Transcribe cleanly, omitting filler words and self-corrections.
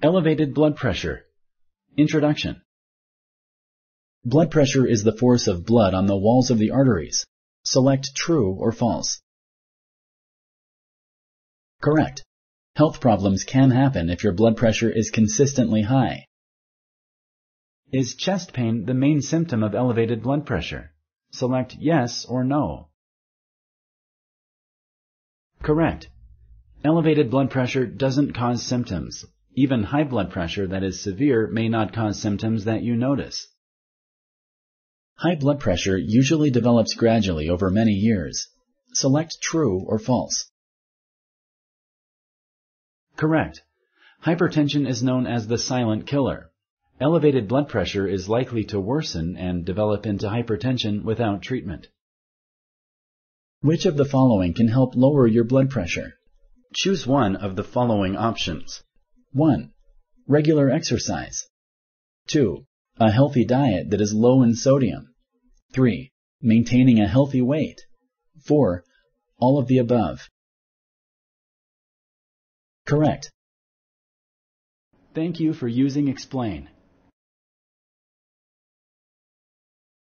Elevated blood pressure. Introduction. Blood pressure is the force of blood on the walls of the arteries. Select true or false. Correct. Health problems can happen if your blood pressure is consistently high. Is chest pain the main symptom of elevated blood pressure? Select yes or no. Correct. Elevated blood pressure doesn't cause symptoms. Even high blood pressure that is severe may not cause symptoms that you notice. High blood pressure usually develops gradually over many years. Select true or false. Correct. Hypertension is known as the silent killer. Elevated blood pressure is likely to worsen and develop into hypertension without treatment. Which of the following can help lower your blood pressure? Choose one of the following options. 1. Regular exercise. 2. A healthy diet that is low in sodium. 3. Maintaining a healthy weight. 4. All of the above. Correct. Thank you for using Explain.